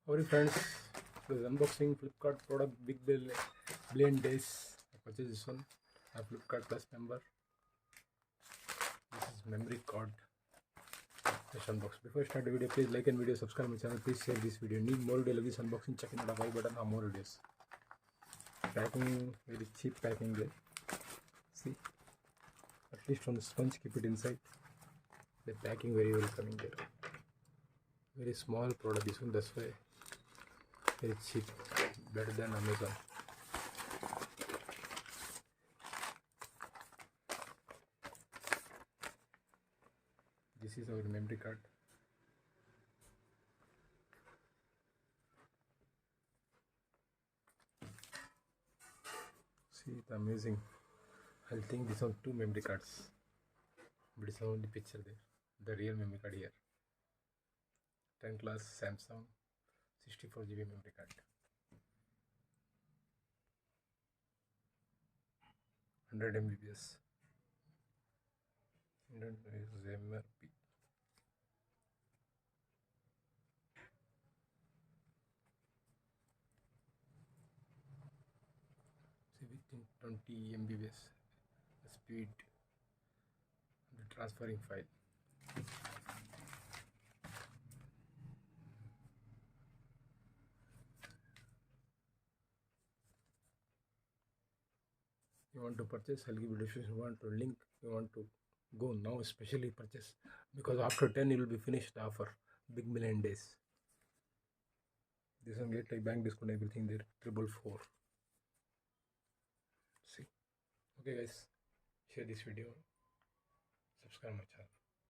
Howdy friends, this is unboxing Flipkart product Big Billion Days. I purchased this one. I'm a Flipkart Plus member. This is memory card. Let's unbox. Before I start the video, please like and video, subscribe my channel. Please share this video. Need more video like this unboxing? Check in the like button for more videos. Packing, very cheap packing there. See, at least on the sponge, keep it inside. The packing very well coming there. Very small product this one, that's why very cheap, better than Amazon. This is our memory card. See, it's amazing. I'll think this on 2 memory cards, but it's only picture there. The real memory card here. 10 class Samsung 64 GB memory card. 100 Mbps. 100 is MRP. See, within 20 Mbps speed the transferring file. You want to purchase, I'll give you description. You want to link, you want to go now, especially purchase, because after 10 it will be finished the offer. Big Billion Days. This one get like bank discount, everything there, 444. See. Okay guys, share this video, subscribe my channel.